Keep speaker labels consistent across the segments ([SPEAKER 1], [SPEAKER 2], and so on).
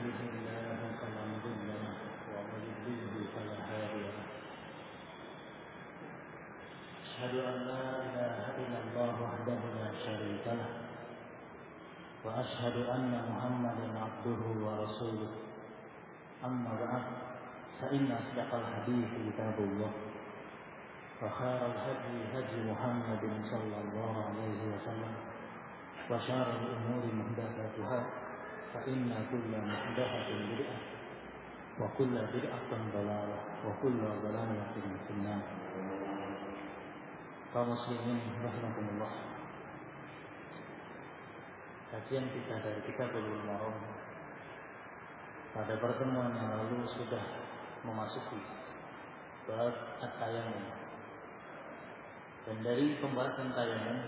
[SPEAKER 1] يهده الله فلا مضل له ومن يضلل فلا هادي له. أشهد أن لا إله إلا الله وحده لا شريك له وأشهد أن محمدا عبده ورسوله. أما بعد فإن أصدق الحديث كتاب الله وخير الهدي هدي محمد صلى الله عليه وسلم وشر الأمور محدثاتها فإن كل محدثة بدعة وكل بدعة ضلالة وكل ضلالة في النار. Kaum muslimin rahimakumullah. Kajian kita dari Kitabul Maram pada pertemuan yang lalu sudah memasuki bab at-tayammum. Dan dari pembahasan tayammum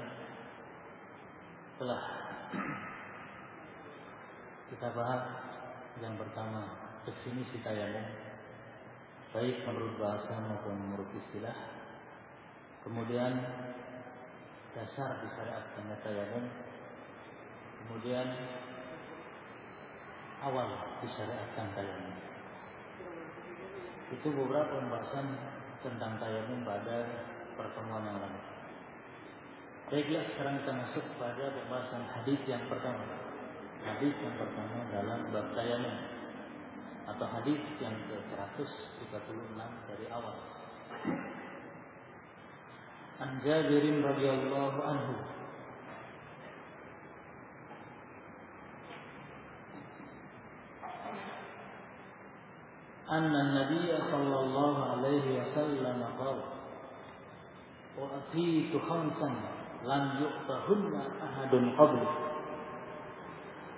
[SPEAKER 1] telah kita bahas yang pertama definisi tayammum baik menurut bahasa maupun menurut istilah. Kemudian dasar disyariatkannya tayammum. Kemudian awal disyariatkan tayammum. Itu beberapa pembahasan tentang tayammum pada pertemuan yang lalu. Baiklah, sekarang kita masuk pada pembahasan hadis yang pertama. Hadis yang pertama dalam bab tayammum atau hadis yang ke-136 dari awal. An Jabir radhiyallahu anhu anna an-nabiy sallallahu alaihi wasallam qala wa atitu khamsan lam yu'tahunna ahadun qabli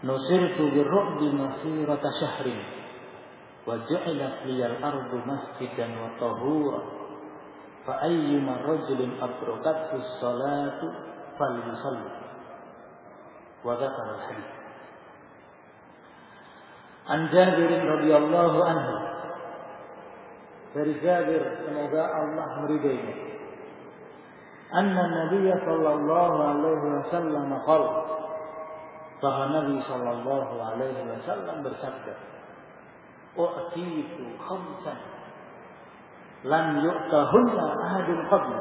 [SPEAKER 1] nusirtu birru'bi masirata syahrin wa ju'ilat liyal ardu masjidan wa tahura fa ayyuma rajulin adrakathu as-salatu falyusalli wa dzakara al-hadits. An Jabir radhiyallahu anhu, dari Jabir semoga Allah meridainya, anna Nabiy sallallahu alaihi wasallam qala, bahwa Nabi sallallahu alaihi wasallam bersabda, u'titu khamsan lam yu'tahunna ahadun qabli.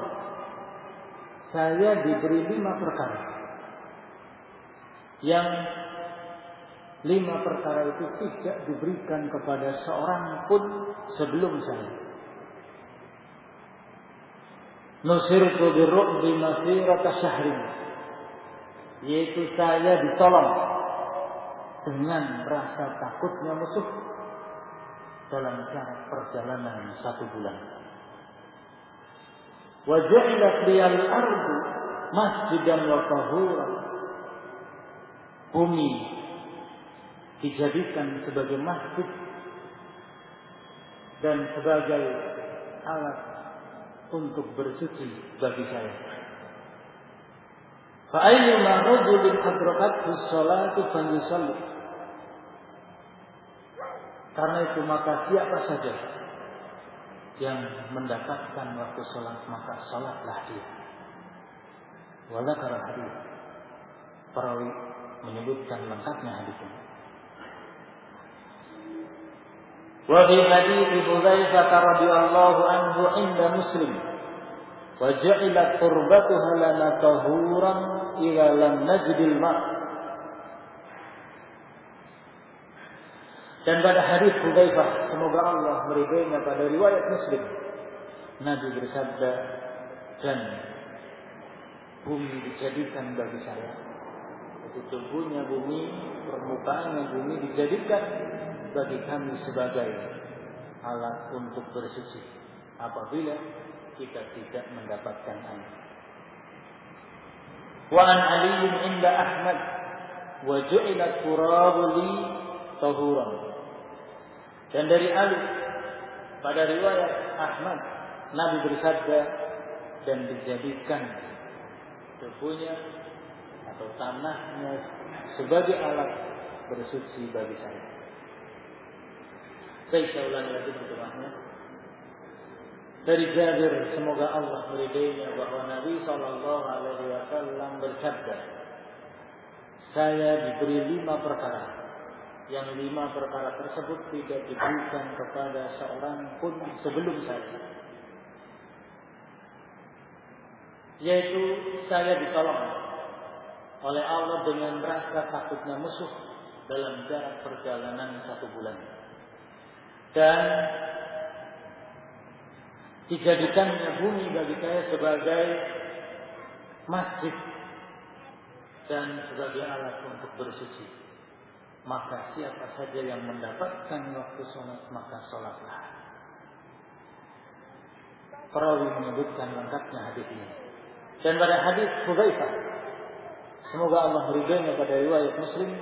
[SPEAKER 1] Saya diberi 5 perkara yang 5 perkara itu tidak diberikan kepada seorang pun sebelum saya. Nusirtu birru'bi masirata syahrin, yaitu saya ditolong dengan rasa takutnya musuh dalam perjalanan 1 bulan. Wa ju'ilat liyal ardu masjidan wa tahuran. Bumi dijadikan sebagai masjid dan sebagai alat untuk bersuci bagi saya. Fa ayyuma rajulin adrakathu as-salatu falyusalli. Karena itu maka siapa saja yang mendapatkan waktu salat maka salatlah dia. Wala kara hadis. Perawi menyebutkan lengkapnya hadis ini. Wa fi hadits Hudzaifah radhiyallahu anhu inda Muslim wa ja'ilat qurbatuha lana tahuran ila lam najidil ma'. Dan pada hadis Hudzaifah, semoga Allah meridainya, pada riwayat Muslim, Nabi bersabda, dan bumi dijadikan bagi saya. Itu tubuhnya bumi, permukaannya bumi dijadikan bagi kami sebagai alat untuk bersuci apabila kita tidak mendapatkan air. Wa an Ali inda Ahmad wa ju'ilat turabu li tahuran. Dan dari Ali pada riwayat Ahmad, Nabi bersabda, dan dijadikan tubuhnya atau tanahnya sebagai alat bersuci bagi saya. Saya ulangi lagi terjemahnya. Dari Jabir, semoga Allah meridainya, bahwa Nabi sallallahu alaihi wasallam bersabda, saya diberi 5 perkara yang 5 perkara tersebut tidak diberikan kepada seorang pun sebelum saya. Yaitu saya ditolong oleh Allah dengan rasa takutnya musuh dalam jarak perjalanan 1 bulan. Dan dijadikannya bumi bagi saya sebagai masjid dan sebagai alat untuk bersuci. Maka siapa saja yang mendapatkan waktu sholat, maka sholatlah. Perawi menyebutkan lengkapnya hadis ini. Dan pada hadis Hudzaifah, semoga Allah meridainya, pada riwayat Muslim,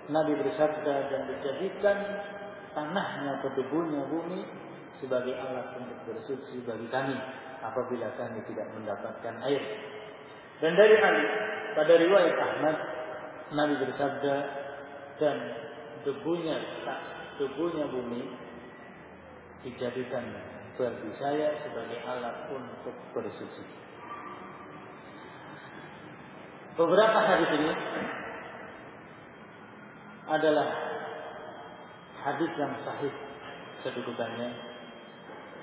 [SPEAKER 1] Nabi bersabda, dan dijadikan tanahnya atau debunya bumi sebagai alat untuk bersuci bagi kami apabila kami tidak mendapatkan air. Dan dari Ali, pada riwayat Ahmad, Nabi bersabda, dan debunya bumi dijadikan bagi saya sebagai alat untuk bersuci. Beberapa hadis ini adalah hadis yang sahih kedudukannya,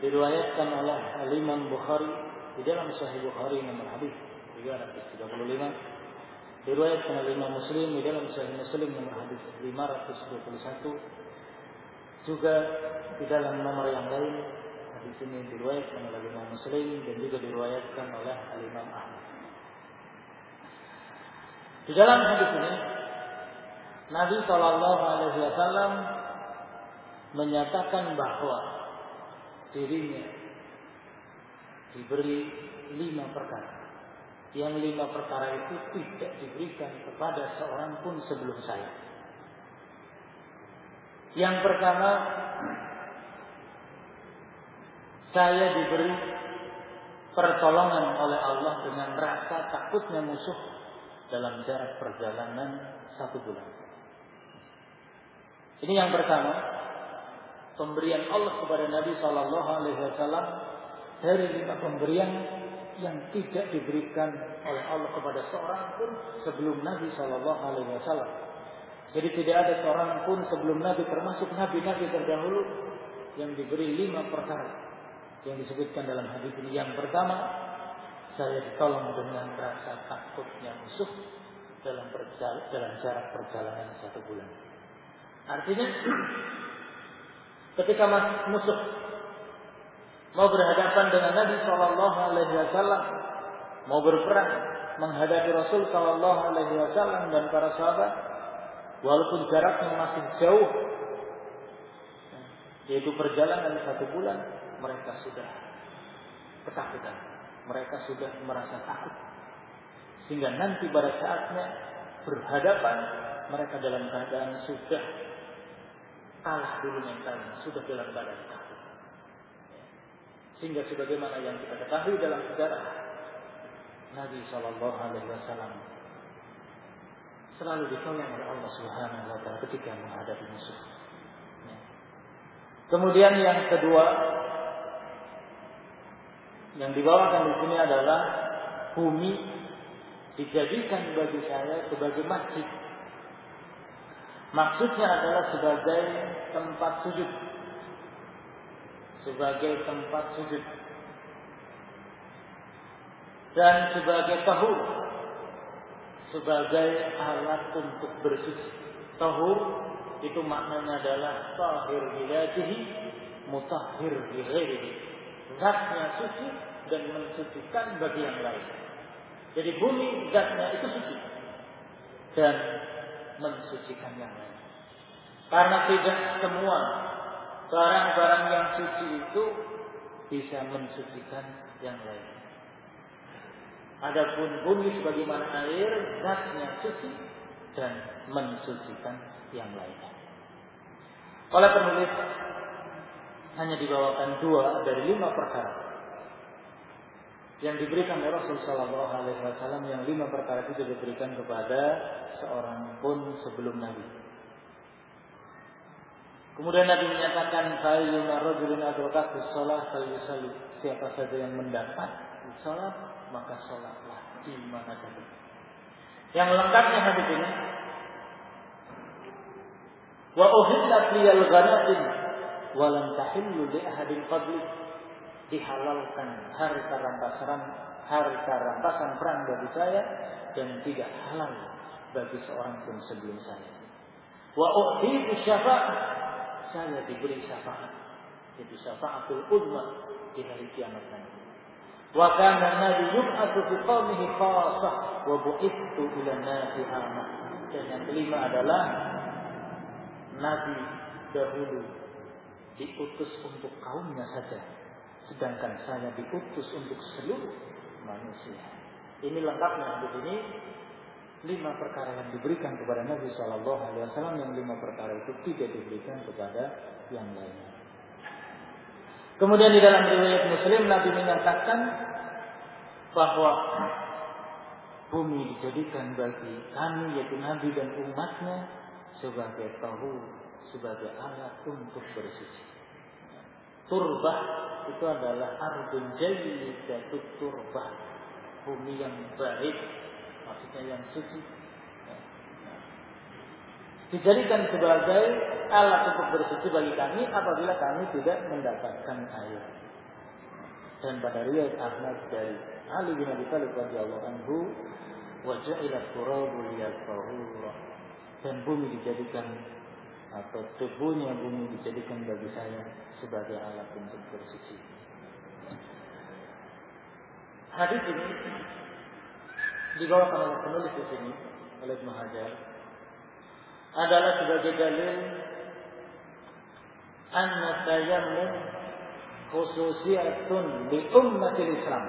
[SPEAKER 1] diriwayatkan oleh Imam Bukhari di dalam Sahih Bukhari nomor hadis 335, diriwayatkan oleh Imam Muslim di dalam Sahih Muslim nomor hadis 521, juga di dalam nomor yang lain hadis ini diriwayatkan oleh Imam Muslim dan juga diriwayatkan oleh Imam Ahmad. Di dalam hadis ini Nabi SAW menyatakan bahwa dirinya diberi 5 perkara. Yang 5 perkara itu tidak diberikan kepada seorang pun sebelum saya. Yang pertama, saya diberi pertolongan oleh Allah dengan rasa takutnya musuh dalam jarak perjalanan 1 bulan. Ini yang pertama, pemberian Allah kepada Nabi SAW dari 5 pemberian yang tidak diberikan oleh Allah kepada seorang pun sebelum Nabi SAW. Jadi tidak ada seorang pun sebelum Nabi, termasuk Nabi-Nabi terdahulu, yang diberi 5 perkara yang disebutkan dalam hadis ini. Yang pertama, saya ditolong dengan rasa takutnya musuh dalam jarak perjalanan 1 bulan. Artinya, ketika musuh mau berhadapan dengan Nabi SAW, mau berperang menghadapi Rasul SAW dan para sahabat, walaupun jaraknya masih jauh, yaitu perjalanan 1 bulan, mereka sudah ketakutan. Mereka sudah merasa takut. Sehingga nanti pada saatnya berhadapan, mereka dalam keadaan sudah kalah dulu mentalnya, sudah dalam keadaan takut. Sehingga sebagaimana yang kita ketahui dalam sejarah, Nabi SAW selalu ditolong oleh Allah Subhanahu wa Ta'ala ketika menghadapi musuh. Kemudian yang kedua yang dibawakan di sini adalah bumi dijadikan bagi saya sebagai masjid. Maksudnya adalah sebagai tempat sujud. Sebagai tempat sujud. Dan sebagai tahur. Sebagai alat untuk bersuci. Tahur itu maknanya adalah tahir biladihi, mutahhir bighairihi. Zatnya suci dan mensucikan bagi yang lain. Jadi bumi zatnya itu suci dan mensucikan yang lain. Karena tidak semua barang-barang yang suci itu bisa mensucikan yang lain. Adapun bumi sebagaimana air, zatnya suci dan mensucikan yang lain. Oleh penulis hanya dibawakan 2 dari 5 perkara yang diberikan oleh Rasulullah SAW, yang 5 perkara itu diberikan kepada seorang pun sebelum Nabi. Kemudian Nabi menyatakan, "Fayyuma rajulin adraka bis-shalah falyusalli." Siapa saja yang mendapat salat, maka salatlah di mana saja. Yang lengkapnya hadis ini Wa uhillat liyal ghanaim wa lam tahillu li ahadin qabli. Dihalalkan harta rampasan perang bagi saya dan tidak halal bagi seorang pun sebelum saya. Wa u'titu syafa'ah, saya diberi syafaat, yaitu syafaatul uzma di hari kiamat nanti. Wa kana nabi yub'atsu fi qaumihi khassah wa bu'ithu ila nasi 'ammah. Dan yang kelima adalah nabi dahulu diutus untuk kaumnya saja, sedangkan saya diutus untuk seluruh manusia. Ini lengkapnya di sini 5 perkara yang diberikan kepada Nabi Shallallahu Alaihi Wasallam, yang 5 perkara itu tidak diberikan kepada yang lainnya. Kemudian di dalam riwayat Muslim Nabi menyatakan bahwa bumi dijadikan bagi kami, yaitu Nabi dan umatnya, sebagai tahur, sebagai alat untuk bersuci. Turbah itu adalah ardun jayyidatut turbah, bumi yang baik, maksudnya yang suci. Dijadikan sebagai alat untuk bersuci bagi kami apabila kami tidak mendapatkan air. Dan pada riwayat Ahmad dari Ali bin Abi Thalib radhiyallahu anhu, wa ja'ilat turabu liyal tahura, dan bumi dijadikan, atau debunya bumi dijadikan bagi saya sebagai alat untuk bersuci. Hadis ini dibawakan oleh penulis di sini, oleh Ibnu Hajar, adalah sebagai dalil anna tayammum khususiyatun li ummatil Islam.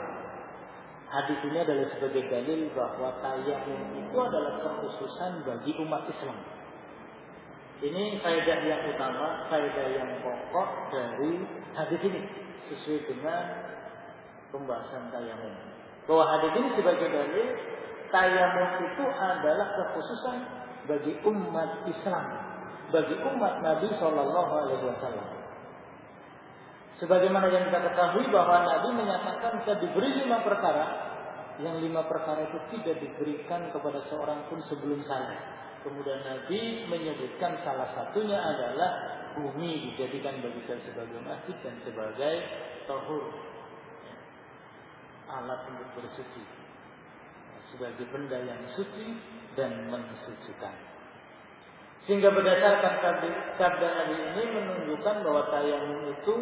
[SPEAKER 1] Hadis ini adalah sebagai dalil bahwa tayammum itu adalah kekhususan bagi umat Islam. Ini faedah yang utama, faedah yang pokok dari hadis ini, sesuai dengan pembahasan tayammum. Bahwa hadis ini sebagai dalil tayammum itu adalah kekhususan bagi umat Islam, bagi umat Nabi Shallallahu Alaihi Wasallam. Sebagaimana yang kita ketahui bahwa Nabi menyatakan saya diberi 5 perkara, yang 5 perkara itu tidak diberikan kepada seorang pun sebelum saya. Kemudian Nabi menyebutkan salah satunya adalah bumi dijadikan bagi saya sebagai masjid dan sebagai tahur, alat untuk bersuci, sebagai benda yang suci dan mensucikan. Sehingga berdasarkan sabda Nabi ini menunjukkan bahwa tayammum itu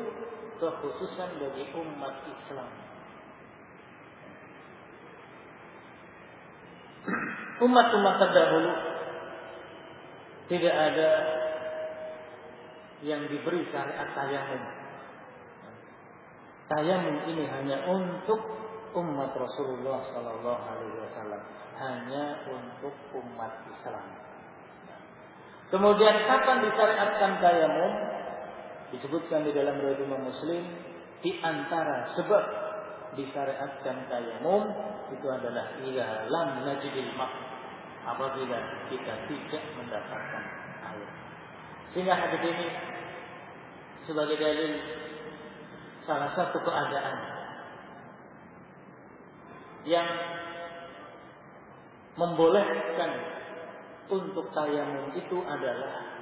[SPEAKER 1] kekhususan bagi umat Islam. Umat-umat terdahulu tidak ada yang diberi syariat tayammum. Tayammum ini hanya untuk umat Rasulullah Sallallahu Alaihi Wasallam, hanya untuk umat Islam. Kemudian kapan disyariatkan tayammum? Disebutkan di dalam riwayat Imam Muslim, di antara sebab disyariatkan tayammum itu adalah idza lam najidil ma', apabila kita tidak mendapatkan air. Sehingga hadis ini sebagai dalil salah satu keadaan yang membolehkan untuk tayammum itu adalah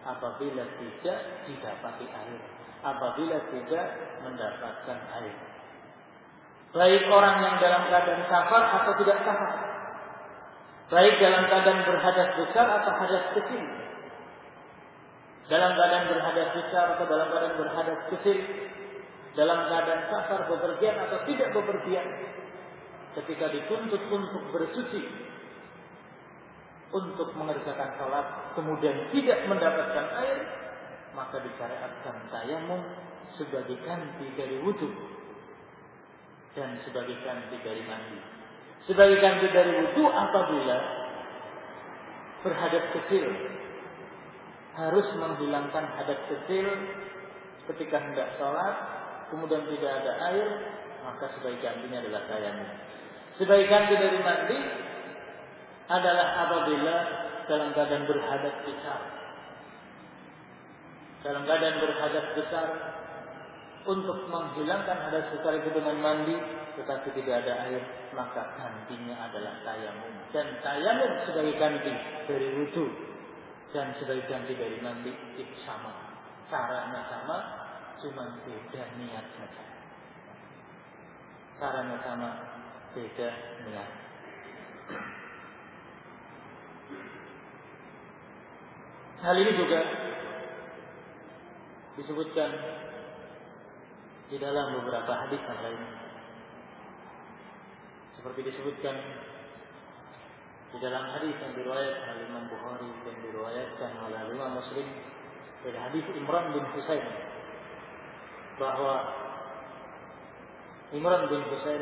[SPEAKER 1] apabila tidak didapati air, apabila tidak mendapatkan air. Baik orang yang dalam keadaan safar atau tidak safar, baik dalam keadaan berhadas besar atau hadas kecil, dalam keadaan berhadas besar atau dalam keadaan berhadas kecil, dalam keadaan safar, bepergian atau tidak bepergian, ketika dituntut untuk bersuci, untuk mengerjakan salat, kemudian tidak mendapatkan air, maka disyariatkan tayammum sebagai ganti dari wudu dan sebagai ganti dari mandi. Sebagai ganti dari wudu apabila berhadas kecil, harus menghilangkan hadas kecil ketika hendak salat, kemudian tidak ada air, maka sebagai gantinya adalah tayammum. Sebagai ganti dari mandi adalah apabila dalam keadaan berhadas besar. Dalam keadaan berhadas besar, untuk menghilangkan hadas besar itu dengan mandi, tetapi tidak ada air, maka gantinya adalah tayammum. Dan tayammum sebagai ganti dari wudu Dan sebagian dari mandi itu sama, caranya sama, cuma beda niat saja. Caranya sama, beda niat. Hal ini juga disebutkan di dalam beberapa hadis yang lain. Seperti disebutkan di dalam hadis yang diriwayatkan oleh Imam Bukhari dan diriwayatkan oleh Imam Muslim dari hadis Imran bin Husain, bahwa Imran bin Husain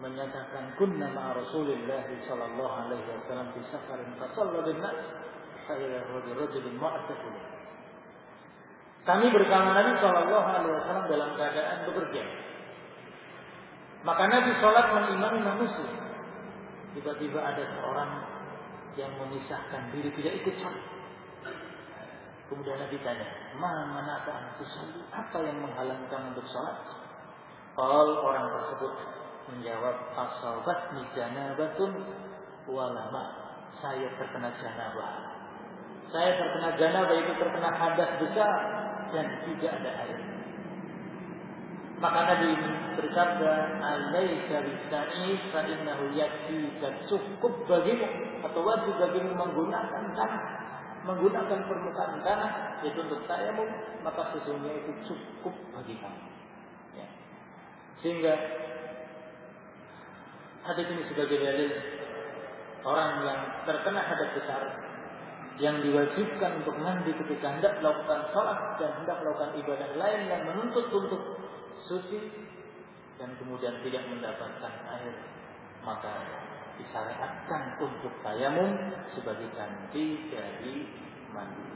[SPEAKER 1] menyatakan kunna ma'a Rasulillah sallallahu alaihi wasallam fi safarin fa shalla bin nas fa ila rajulin mu'taqil. Kami bersama Nabi sallallahu alaihi wasallam dalam keadaan bepergian. Maka Nabi salat mengimami manusia. Tiba-tiba ada seorang yang memisahkan diri tidak ikut salat. Kemudian Nabi tanya, "Mana keadaan salat? Apa yang menghalangi kamu untuk salat?" Orang tersebut menjawab, "Asabatni janabatun walama." Saya terkena janabah. Saya terkena janabah, itu terkena hadas besar dan tidak ada air. Maka Nabi bersabda, "Alaika bisa'id fa innahu yakfika." Cukup bagimu atau wajib bagimu menggunakan tanah, menggunakan permukaan tanah itu untuk tayamum, maka sesungguhnya itu cukup bagi kamu. Ya. Sehingga hadis ini sebagai dalil orang yang terkena hadas besar yang diwajibkan untuk mandi ketika hendak melakukan sholat dan hendak melakukan ibadah lain yang menuntut untuk suci dan kemudian tidak mendapatkan air, maka disyariatkan untuk tayamum sebagai ganti dari mandi.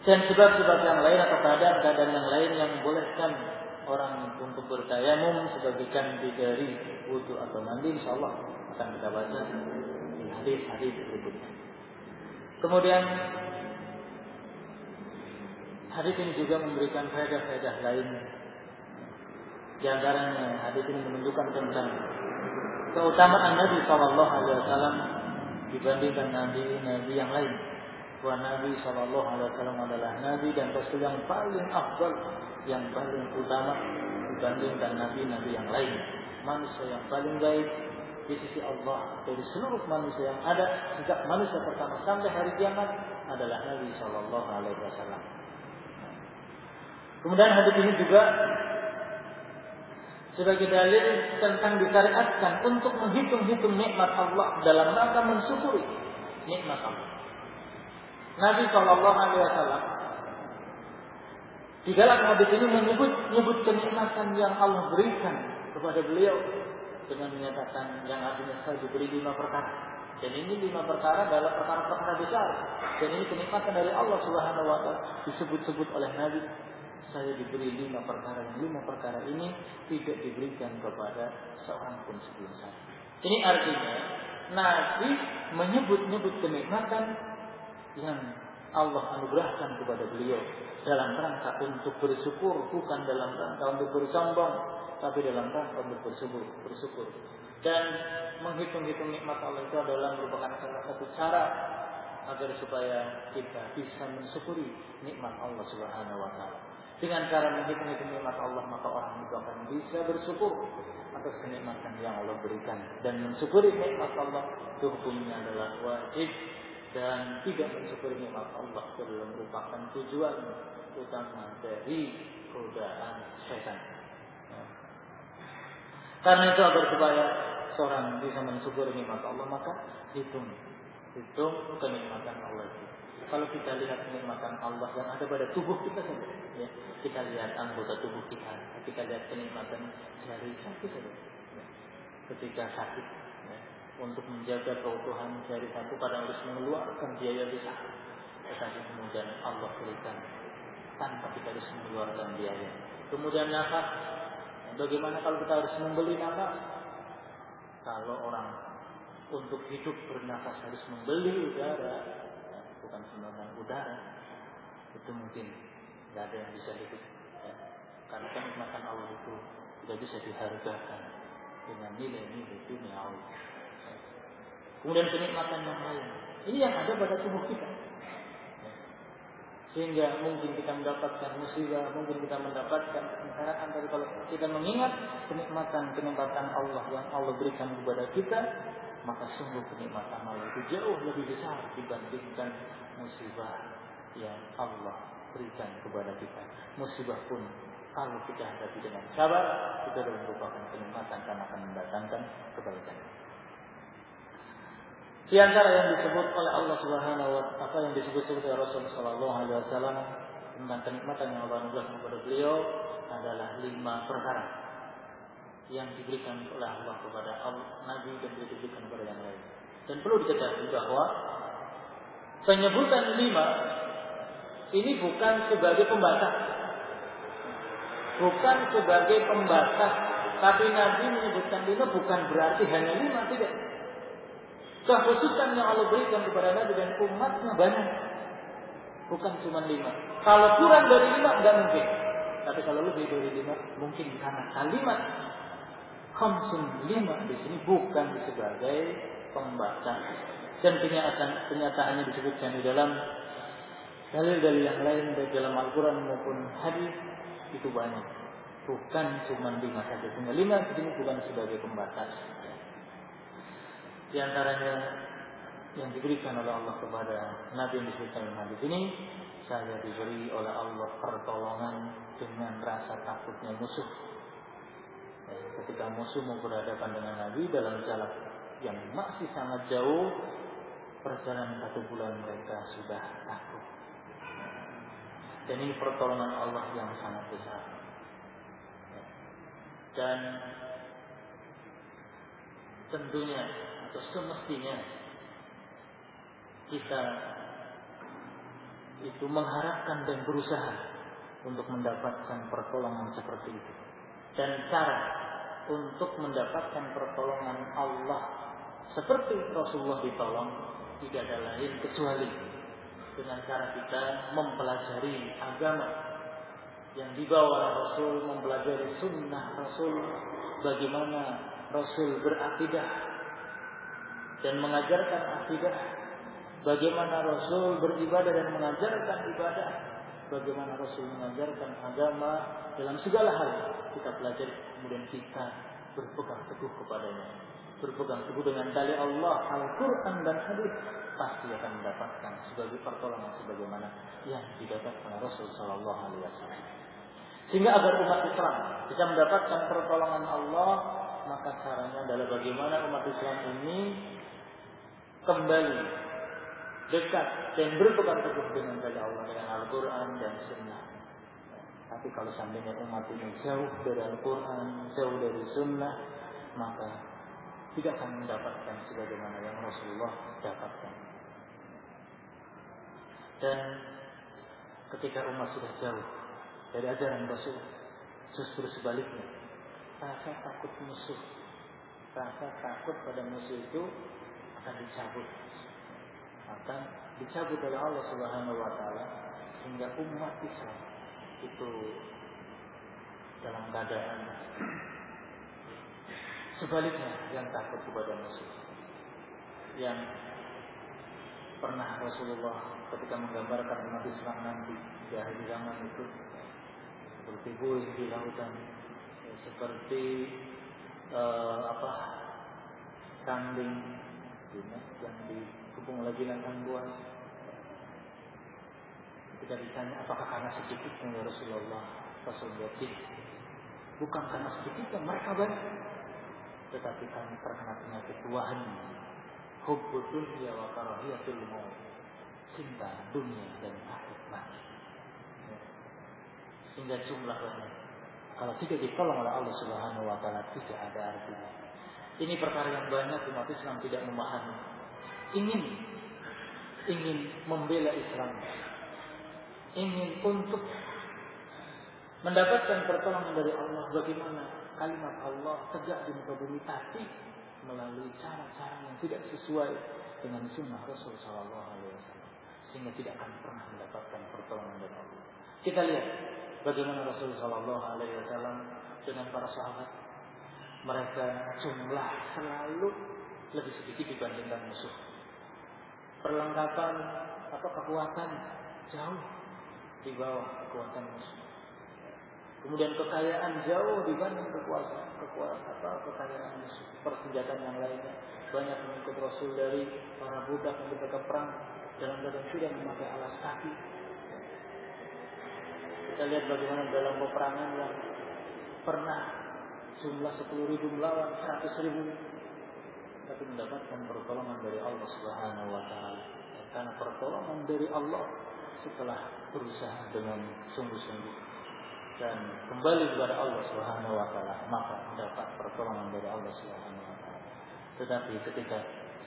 [SPEAKER 1] Dan sebab-sebab yang lain atau keadaan-keadaan yang lain yang membolehkan orang untuk bertayamum sebagai ganti dari wudu atau mandi, insyaallah akan kita baca di hadis-hadis berikutnya. Kemudian hadis ini juga memberikan faedah-faedah lain. Di antaranya hadis ini menunjukkan tentang keutamaan Nabi sallallahu alaihi wasallam dibandingkan nabi-nabi yang lain. Bahwa Nabi sallallahu alaihi wasallam adalah nabi dan rasul yang paling afdal, yang paling utama dibandingkan nabi-nabi yang lain. Manusia yang paling baik di sisi Allah dari seluruh manusia yang ada sejak manusia pertama sampai hari kiamat adalah Nabi sallallahu alaihi wasallam. Kemudian hadis ini juga sebagai dalil tentang disyariatkan untuk menghitung-hitung nikmat Allah dalam rangka mensyukuri nikmat Allah. Nabi sallallahu alaihi wasallam di dalam hadis ini menyebut kenikmatan yang Allah berikan kepada beliau dengan menyatakan yang artinya saya diberi 5 perkara. Dan ini 5 perkara adalah perkara-perkara besar. Dan ini kenikmatan dari Allah Subhanahu wa taala disebut-sebut oleh Nabi. Saya diberi 5 perkara, yang 5 perkara ini tidak diberikan kepada seorang pun sebelum saya. Ini artinya Nabi menyebut-nyebut kenikmatan yang Allah anugerahkan kepada beliau dalam rangka untuk bersyukur, bukan dalam rangka untuk bersombong, tapi dalam rangka untuk bersyukur. Dan menghitung-hitung nikmat Allah itu adalah merupakan salah satu cara agar supaya kita bisa mensyukuri nikmat Allah Subhanahu wa taala. Dengan cara menghitung-hitung nikmat Allah, maka orang itu akan bisa bersyukur atas kenikmatan yang Allah berikan. Dan mensyukuri nikmat Allah itu hukumnya adalah wajib, dan tidak mensyukuri nikmat Allah itu adalah merupakan tujuan utama dari godaan setan. Karena itu agar supaya seorang bisa mensyukuri nikmat Allah, maka hitung kenikmatan Allah itu. Kalau kita lihat kenikmatan Allah yang ada pada tubuh kita saja, ya, kita lihat anggota tubuh kita, kita lihat kenikmatan jari satu saja. Ya. Ketika sakit, ya, untuk menjaga keutuhan jari satu kadang harus mengeluarkan biaya besar, tetapi kemudian Allah berikan tanpa kita harus mengeluarkan biaya. Kemudian nafas, bagaimana kalau kita harus membeli nafas? Kalau orang untuk hidup bernafas harus membeli udara, bukan sembarang udara, itu mungkin tidak ada yang bisa hidup. Ya. Karena kenikmatan Allah itu tidak bisa dihargakan dengan nilai-nilai dunia Allah. kemudian kenikmatan yang lain. Ini yang ada pada tubuh kita. Sehingga mungkin kita mendapatkan musibah, mungkin kita mendapatkan kesengsaraan, tapi kalau kita mengingat kenikmatan Allah yang Allah berikan kepada kita, maka sungguh kenikmatan Allah itu jauh lebih besar dibandingkan musibah yang Allah berikan kepada kita. Musibah pun kalau kita hadapi dengan sabar, itu adalah merupakan kenikmatan karena akan mendatangkan kebaikan. Di antara yang disebut oleh Allah Subhanahu wa taala, yang disebut oleh Rasulullah sallallahu alaihi wasallam tentang kenikmatan yang Allah anugerahkan kepada beliau adalah 5 perkara yang diberikan oleh Allah kepada Nabi dan diberikan kepada yang lain. Dan perlu diketahui bahwa penyebutan 5 ini bukan sebagai pembatas. Bukan sebagai pembatas, tapi Nabi menyebutkan 5 bukan berarti hanya 5, tidak. Kekhususan yang Allah berikan kepada Nabi dan umatnya banyak. Bukan cuma 5. Kalau kurang dari 5 tidak mungkin. Tapi kalau lebih dari 5 mungkin, karena kalimat khamsun 5 di sini bukan sebagai pembatas. Dan kenyataannya disebutkan di dalam dalil-dalil yang lain, baik dalam Al-Quran maupun hadis, itu banyak. Bukan cuma 5 saja. Sehingga 5 di sini bukan sebagai pembatas. Di antaranya yang diberikan oleh Allah kepada Nabi yang disebutkan dalam hadis ini, saya diberi oleh Allah pertolongan dengan rasa takutnya musuh. Ketika musuh mau berhadapan dengan Nabi dalam jarak yang masih sangat jauh, perjalanan 1 bulan mereka sudah takut. Dan ini pertolongan Allah yang sangat besar. Dan tentunya atau semestinya kita itu mengharapkan dan berusaha untuk mendapatkan pertolongan seperti itu. Dan cara untuk mendapatkan pertolongan Allah seperti Rasulullah ditolong tidak ada lain kecuali dengan cara kita mempelajari agama yang dibawa oleh Rasul, mempelajari sunnah Rasul, bagaimana Rasul berakidah dan mengajarkan akidah, bagaimana Rasul beribadah dan mengajarkan ibadah, bagaimana Rasul mengajarkan agama dalam segala hal kita pelajari, kemudian kita berpegang teguh kepadanya, berpegang teguh dengan dalil Allah, Al-Quran dan hadis, pasti akan mendapatkan sebagai pertolongan sebagaimana yang didapatkan oleh Rasul Sallallahu Alaihi Wasallam. Sehingga agar umat Islam bisa mendapatkan pertolongan Allah, maka caranya adalah bagaimana umat Islam ini kembali dekat dan berpegang teguh dengan dalil Allah, dengan Al-Quran dan Sunnah. Tapi kalau seandainya umat ini jauh dari Al-Quran, jauh dari Sunnah, maka tidak akan mendapatkan sebagaimana yang Rasulullah dapatkan. Dan ketika umat sudah jauh dari ajaran Rasul, justru sebaliknya, rasa takut musuh, rasa takut pada musuh itu akan dicabut oleh Allah Subhanahu wa taala, sehingga umat Islam itu dalam keadaan sebaliknya, yang takut kepada musuh. Yang pernah Rasulullah ketika menggambarkan umat Islam nanti di akhir zaman itu seperti buih di lautan, seperti kambing yang dikepung lagi dengan buah. Ketika ditanya apakah karena sedikitnya ya Rasulullah, Rasulullah tidak. Bukan karena sedikitnya, mereka banyak, tetapi kami terkena penyakit wahan, hubbud dunya wa karahiyatul maut, cinta dunia dan takut mati. Sehingga jumlah banyak, kalau tidak ditolong oleh Allah Subhanahu wa taala, tidak ada artinya. Ini perkara yang banyak umat Islam tidak memahami. Ingin membela Islam, ingin untuk mendapatkan pertolongan dari Allah, bagaimana kalimat Allah tegak di muka bumi, tapi melalui cara-cara yang tidak sesuai dengan sunnah Rasul Sallallahu Alaihi Wasallam, sehingga tidak akan pernah mendapatkan pertolongan dari Allah. Kita lihat bagaimana Rasul Sallallahu Alaihi Wasallam dengan para sahabat. Mereka jumlah selalu lebih sedikit dibandingkan musuh. Perlengkapan atau kekuatan jauh di bawah kekuatan musuh. Kemudian kekayaan jauh dibanding kekayaan musuh. Persenjataan yang lainnya, banyak mengikut Rasul dari para budak yang ketika perang dalam keadaan tidak memakai alas kaki. Kita lihat bagaimana dalam peperangan yang pernah jumlah 10.000 melawan 100.000, tapi mendapatkan pertolongan dari Allah Subhanahu wa taala. Karena pertolongan dari Allah setelah berusaha dengan sungguh-sungguh dan kembali kepada Allah Subhanahu wa taala, maka mendapat pertolongan dari Allah Subhanahu wa taala. Tetapi ketika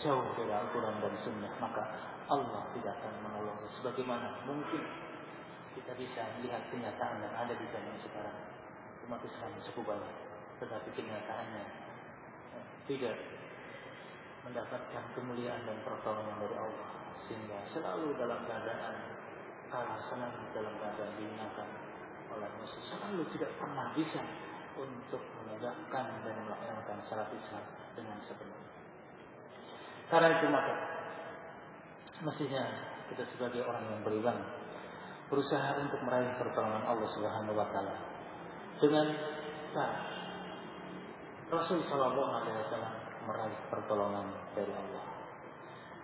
[SPEAKER 1] jauh dari Al-Qur'an dan Sunnah, maka Allah tidak akan menolong. Sebagaimana mungkin kita bisa melihat kenyataan yang ada di zaman sekarang, umat Islam cukup banyak, tetapi kenyataannya tidak mendapatkan kemuliaan dan pertolongan dari Allah, sehingga selalu dalam keadaan kalah, selalu dalam keadaan dihinakan oleh musuh, selalu tidak pernah bisa untuk menegakkan dan melaksanakan syariat Islam dengan sepenuhnya. Karena itu maka mestinya kita sebagai orang yang beriman berusaha untuk meraih pertolongan Allah Subhanahu wa taala dengan cara Rasul sallallahu alaihi wasallam meraih pertolongan dari Allah.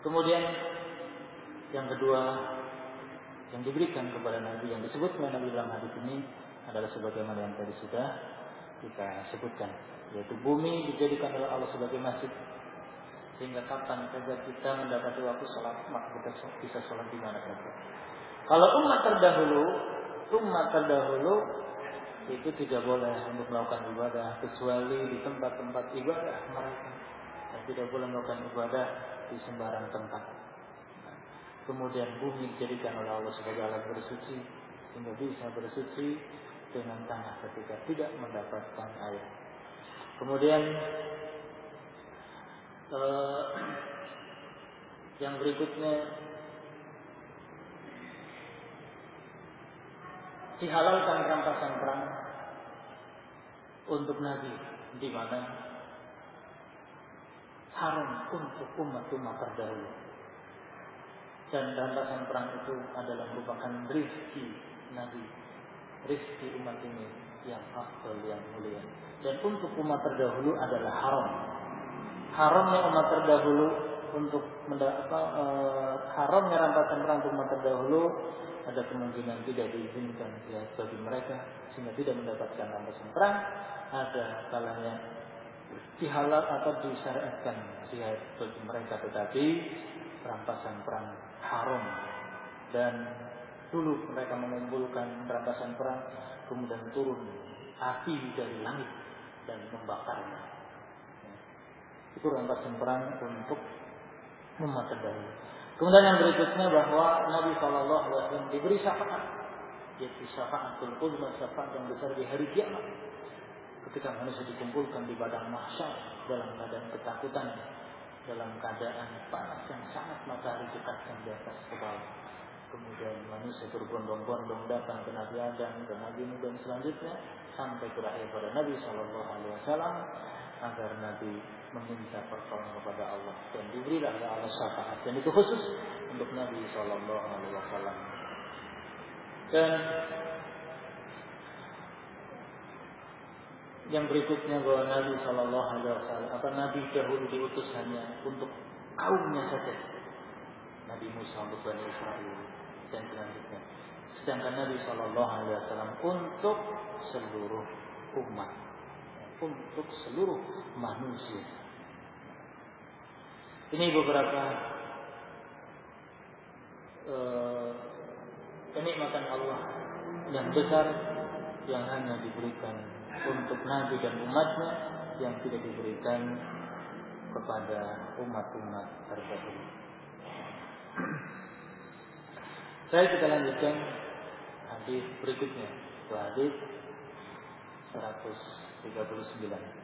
[SPEAKER 1] Kemudian yang kedua yang diberikan kepada Nabi, yang disebutkan Nabi dalam hadis ini adalah sebagaimana yang tadi sudah kita sebutkan, yaitu bumi dijadikan oleh Allah sebagai masjid, sehingga kapan saja kita mendapati waktu sholat, maka kita bisa sholat di mana saja. Kalau umat terdahulu itu tidak boleh untuk melakukan ibadah kecuali di tempat-tempat ibadah mereka, dan tidak boleh melakukan ibadah di sembarang tempat. Kemudian bumi dijadikan oleh Allah sebagai alat bersuci, sehingga bisa bersuci dengan tanah ketika tidak mendapatkan air. Kemudian yang berikutnya, dihalalkan rampasan perang untuk Nabi, di mana haram untuk umat-umat terdahulu. Dan rampasan perang itu adalah merupakan rezeki Nabi, rezeki umat ini yang afdal, yang mulia. Dan untuk umat terdahulu adalah haram. Haramnya umat terdahulu untuk haramnya rampasan perang untuk umat terdahulu ada kemungkinan tidak diizinkan bagi mereka, sehingga tidak mendapatkan rampasan perang. Ada kalanya dihalal atau disyariatkan jihad bagi mereka, tetapi rampasan perang haram. Dan dulu mereka mengumpulkan rampasan perang, kemudian turun api dari langit dan membakarnya. Itu rampasan perang untuk umat terdahulu. Kemudian yang berikutnya bahwa Nabi SAW diberi syafaat, yaitu syafaatul uzma, syafaat yang besar di hari kiamat, ketika manusia dikumpulkan di padang mahsyar dalam keadaan ketakutan, dalam keadaan panas yang sangat, matahari dekatkan di atas kepala. Kemudian manusia berbondong-bondong datang ke Nabi Adam, ke Nabi Nuh dan selanjutnya sampai berakhir pada Nabi SAW, agar Nabi meminta pertolongan kepada Allah dan diberilah oleh Allah syafaat, dan itu khusus untuk Nabi SAW. Dan yang berikutnya bahwa Nabi SAW, Nabi dahulu diutus hanya untuk kaumnya saja, Nabi Musa untuk Bani Israel dan selanjutnya. Sedangkan Nabi SAW untuk seluruh umat, untuk seluruh manusia. Ini beberapa kenikmatan Allah yang besar yang hanya diberikan untuk Nabi dan umatnya, yang tidak diberikan kepada umat-umat terdahulu. Kita lanjutkan hadis berikutnya, hadis 139.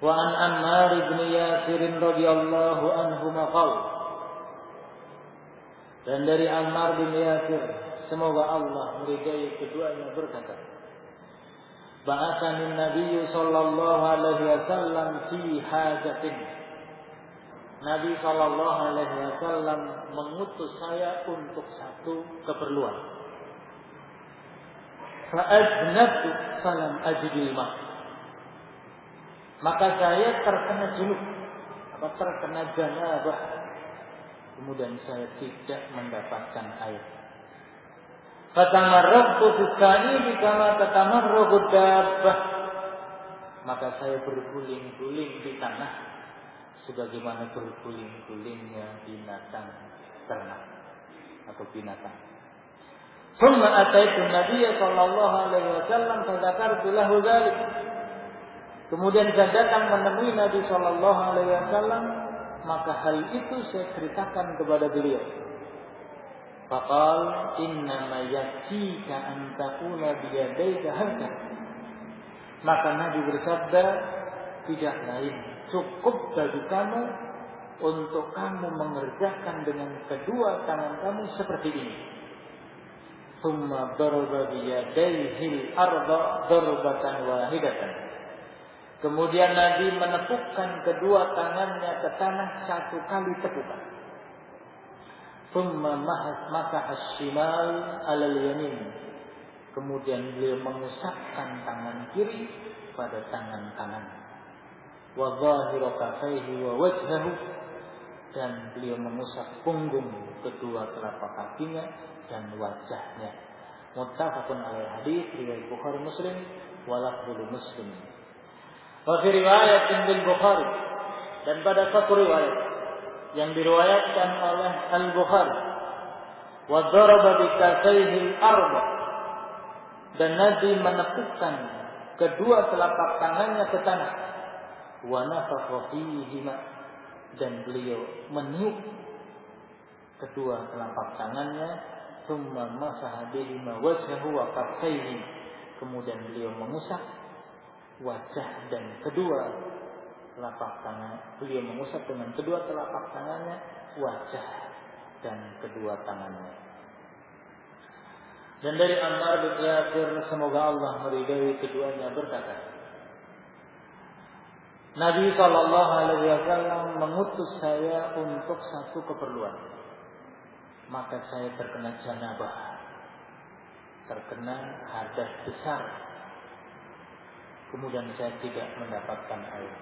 [SPEAKER 1] Wa an Ammar bin Yasir radhiyallahu anhu maqala, dan dari Ammar bin Yasir, semoga Allah meridai keduanya, berkata, ba'atsani Nabi sallallahu alaihi wasallam fi hajatin, Nabi Shallallahu Alaihi Wasallam mengutus saya untuk satu keperluan. Fa'adnabtu falam ajidil ma. Maka saya terkena junub, terkena janabah. Kemudian saya tidak mendapatkan air. Fatamarraqtu fi kama tatamarraqu dabbah. Maka saya berguling-guling di tanah sebagaimana berguling-gulingnya binatang ternak atau binatang. Summa ataitu Nabiya sallallahu alaihi wasallam fadzakartu lahu dzalik. Kemudian saya datang menemui Nabi sallallahu alaihi wasallam, maka hal itu saya ceritakan kepada beliau. Faqal inna ma yakfika an taqula bi yadayka hadza. Maka Nabi bersabda, tidak lain cukup bagi kamu untuk kamu mengerjakan dengan kedua tangan kamu seperti ini. Thumma daraba bi yadayhi al-ardha darbatan wahidatan. Kemudian Nabi menepukkan kedua tangannya ke tanah satu kali tepukan. Thumma masaha as-shimal 'ala al-yamin. Kemudian beliau mengusapkan tangan kiri pada tangan kanan. Wa zahiru kaffaihi wa wajhahu, dan beliau mengusap punggung kedua telapak kakinya dan wajahnya. Muttafaqun alaihi hadis riwayat Bukhari Muslim wa lafdhu Muslim. Wa fi riwayatin bil Bukhari, dan pada satu riwayat yang diriwayatkan oleh Al-Bukhari, wa daraba bi kaffaihi al-ardh, dan Nabi menepukkan kedua telapak tangannya ke tanah. Wa nafakha fihima, dan beliau meniup kedua telapak tangannya. Tsumma masaha bihima wajhahu wa kaffaihi, kemudian beliau mengusap wajah dan kedua telapak tangan. Beliau mengusap dengan kedua telapak tangannya wajah dan kedua tangannya. Dan dari Ammar bin Yasir, semoga Allah meridai keduanya, berkata, Nabi Shallallahu Alaihi Wasallam mengutus saya untuk satu keperluan. Maka saya terkena janabah, terkena hadas besar. Kemudian saya tidak mendapatkan air.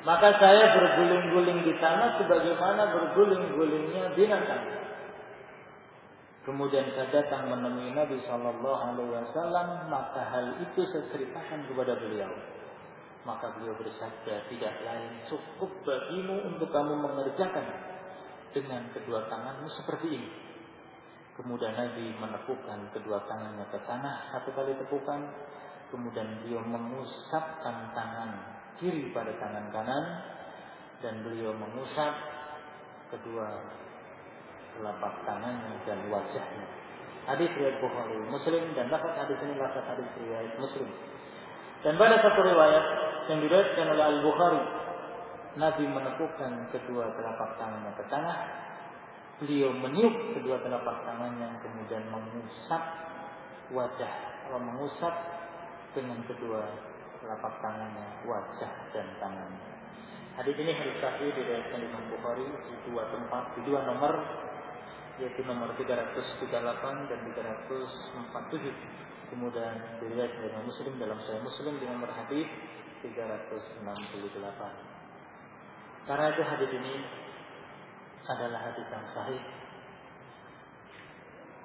[SPEAKER 1] Maka saya berguling-guling di tanah sebagaimana berguling-gulingnya binatang. Kemudian saya datang menemui Nabi Shallallahu Alaihi Wasallam, maka hal itu saya ceritakan kepada beliau. Maka beliau bersabda, tidak lain cukup bagimu untuk kamu mengerjakan dengan kedua tanganmu seperti ini. Kemudian Nabi menepukkan kedua tangannya ke tanah satu kali tepukan. Kemudian beliau mengusapkan tangan kiri pada tangan kanan, dan beliau mengusap kedua telapak tangannya dan wajahnya. Hadis riwayat Bukhari Muslim, dan lafaz hadis ini lafaz hadis riwayat Muslim. Dan pada satu riwayat yang diriwayatkan oleh Al-Bukhari, Nabi menepukkan kedua telapak tangannya ke tanah, beliau meniup kedua telapak tangannya, kemudian mengusap wajah, atau mengusap dengan kedua telapak tangannya wajah dan tangannya. Hadis ini hadis sahih diriwayatkan Imam Bukhari di dua tempat, di dua nomor, yaitu nomor 338 dan 347. Kemudian diriwayatkan oleh Muslim dalam Sahih Muslim di nomor hadis 368. Karena itu hadis ini adalah hadis yang sahih,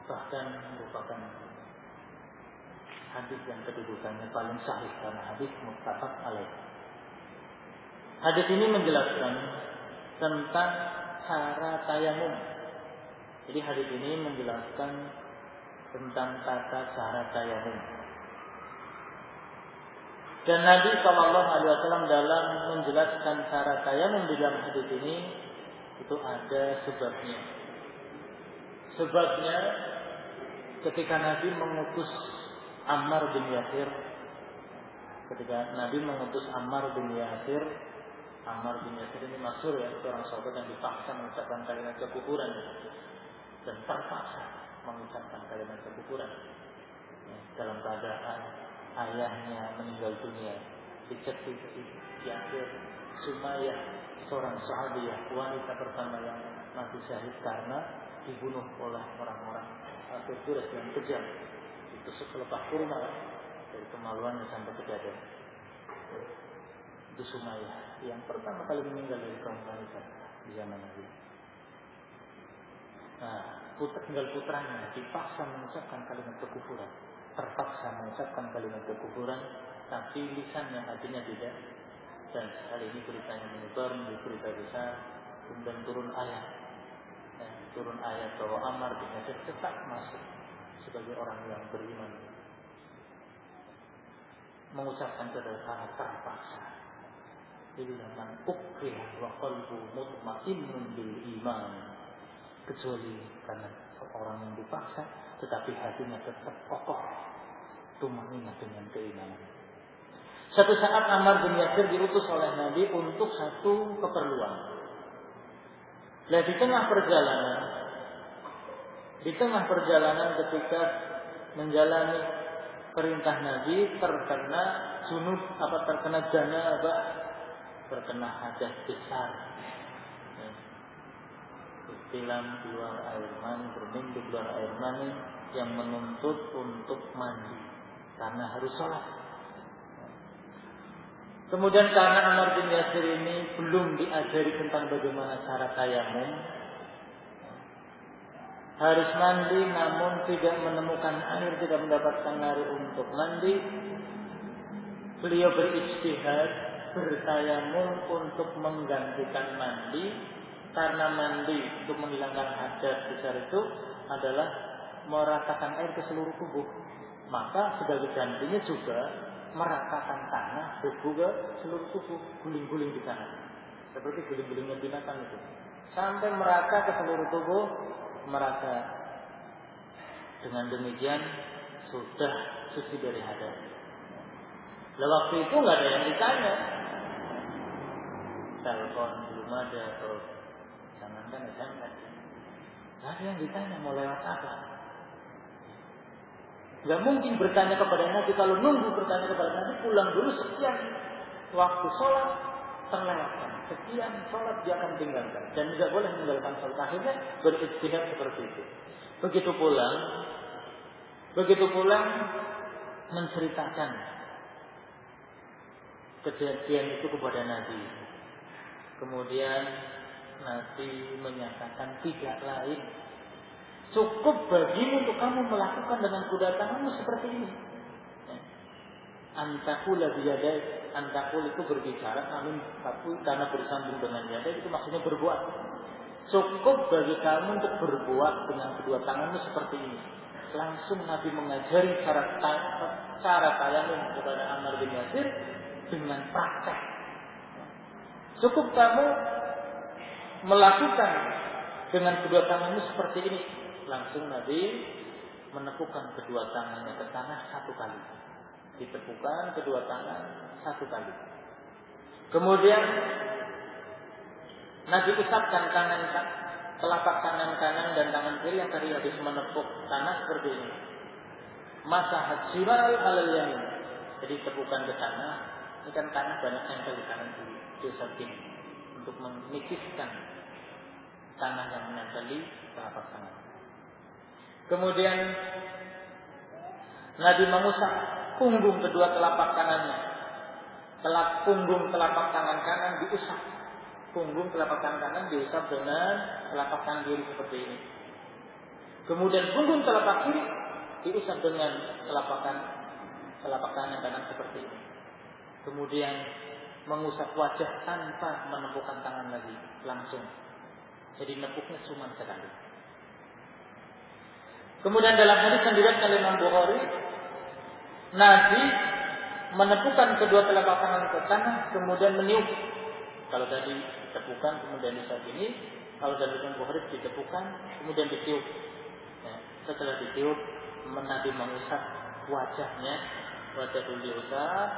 [SPEAKER 1] bahkan merupakan hadis yang kedudukannya paling sahih karena hadis muttafaq alaih. Hadis ini menjelaskan tentang cara tayamum. Jadi hadis ini menjelaskan tentang tata cara tayamum. Dan Nabi SAW dalam menjelaskan cara tayamum di dalam hadis ini itu ada sebabnya. Sebabnya ketika Nabi mengutus Ammar bin Yasir, Ammar bin Yasir ini masyhur ya, seorang sahabat yang dipaksa mengucapkan kalimat kekufuran dan terpaksa mengucapkan kalimat kekufuran dalam keadaan ayahnya meninggal dunia, dicekik di akhir Sumayyah seorang sahabiah, wanita pertama yang mati syahid karena dibunuh oleh orang-orang atau Quraisy yang kejam. Itu selepas kurma dari kemaluannya sampai kejadian. Itu Sumayyah yang pertama kali meninggal dari kaum wanita di zaman Nabi. Nah, tinggal putranya dipaksa mengucapkan kalimat kekufuran, terpaksa mengucapkan kalimat kekufuran, tapi lisannya, hatinya tidak. Dan kali ini beritanya menyebar menjadi berita besar, kemudian turun ayat bahwa Ammar bin Yasir tetap masuk sebagai orang yang beriman, mengucapkan kata terpaksa. Illa man ukriha wa qalbu mutmainnun bil iman, kecuali karena orang yang dipaksa tetapi hatinya tetap kokoh tumaninah dengan keimanan. Satu saat Ammar bin Yasir diutus oleh Nabi untuk satu keperluan. Nah, di tengah perjalanan ketika menjalani perintah Nabi terkena janabah, terkena hadas besar. Bermimpi keluar air mani yang menuntut untuk mandi karena harus sholat. Kemudian karena Ammar bin Yasir ini belum diajari tentang bagaimana cara tayamum, harus mandi namun tidak menemukan air, tidak mendapatkan air untuk mandi, beliau berijtihad bertayamum untuk menggantikan mandi, karena mandi untuk menghilangkan hadas besar itu adalah meratakan air ke seluruh tubuh. Maka sebagai gantinya juga meratakan tanah debu ke seluruh tubuh, guling-guling di tanah, seperti guling-gulingnya binatang itu, sampai merata ke seluruh tubuh, merata. Dengan demikian sudah suci dari hadas. Nah, waktu itu nggak ada yang ditanya, telepon belum ada atau jangankan SMS, nggak ada yang ditanya mau lewat apa. Gak mungkin bertanya kepada Nabi. Kalau nunggu bertanya kepada Nabi, pulang dulu sekian waktu sholat terlewatkan, sekian sholat dia akan tinggalkan, dan tidak boleh meninggalkan sholat. Akhirnya berijtihad seperti itu. Begitu pulang menceritakan kejadian itu kepada Nabi. Kemudian Nabi menyatakan tidak lain, cukup bagimu untuk kamu melakukan dengan kedua tanganmu seperti ini. Antakula biyadai, antakul itu berbicara, namun karena bersambung dengan yadai itu maksudnya berbuat. Cukup bagi kamu untuk berbuat dengan kedua tanganmu seperti ini. Langsung Nabi mengajari cara tayamum kepada Ammar bin Yasir dengan praktek. Cukup kamu melakukan dengan kedua tanganmu seperti ini. Langsung Nabi menepukkan kedua tangannya ke tanah satu kali. Ditepukkan kedua tangan satu kali. Kemudian Nabi usapkan telapak tangan kanan dan tangan kiri yang tadi habis menepuk tanah seperti ini. Masahat shimal alal yamin. Jadi tepukan ke tanah. Ini kan tanah banyak nempel di kanan kiri. Diusap ini untuk menipiskan tanah yang menempel di telapak tangan. Kemudian Nabi mengusap punggung kedua telapak tangannya. Punggung telapak tangan kanan diusap. Punggung telapak tangan kanan diusap dengan telapak tangan kiri seperti ini. Kemudian punggung telapak kiri diusap dengan telapak tangan kanan seperti ini. Kemudian mengusap wajah tanpa menepukkan tangan lagi, langsung. Jadi nepuknya cuma sekali. Kemudian dalam hadis yang diriwayatkan oleh Imam Bukhari, Nabi menepukkan kedua telapak tangan ke tanah, kemudian meniup. Kalau tadi ditepukan kemudian diusap ini, kalau dari Imam Bukhari ditepukan kemudian ditiup. Ya, setelah ditiup, Nabi mengusap wajahnya, wajah dulu diusap,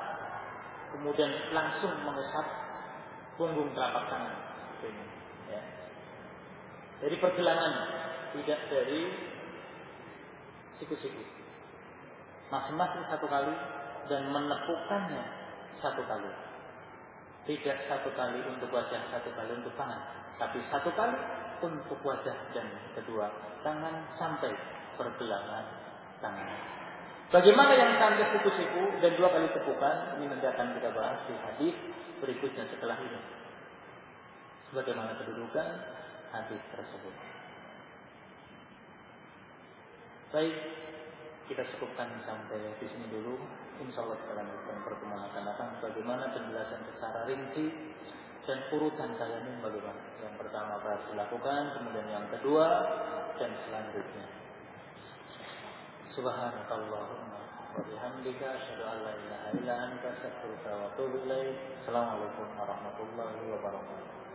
[SPEAKER 1] kemudian langsung mengusap punggung telapak tangan. Ya. Jadi pergelangan, tidak dari siku-siku. Masing-masing satu kali dan menepukkannya satu kali. Tidak satu kali untuk wajah, satu kali untuk tangan, tapi satu kali untuk wajah dan kedua tangan sampai pergelangan tangan. Bagaimana yang sampai siku-siku dan 2 kali tepukan, ini nanti akan kita bahas di hadis berikutnya setelah ini. Bagaimana kedudukan hadis tersebut. Baik, kita cukupkan sampai di sini dulu. Insyaallah kita lanjutkan pertemuan akan datang bagaimana penjelasan secara rinci dan urutan tayammum bagaimana. Yang pertama harus dilakukan, kemudian yang kedua dan selanjutnya. Subhanakallahumma wa bihamdika asyhadu an la ilaha illa anta astaghfiruka wa atubu ilaik. Assalamualaikum warahmatullahi wabarakatuh.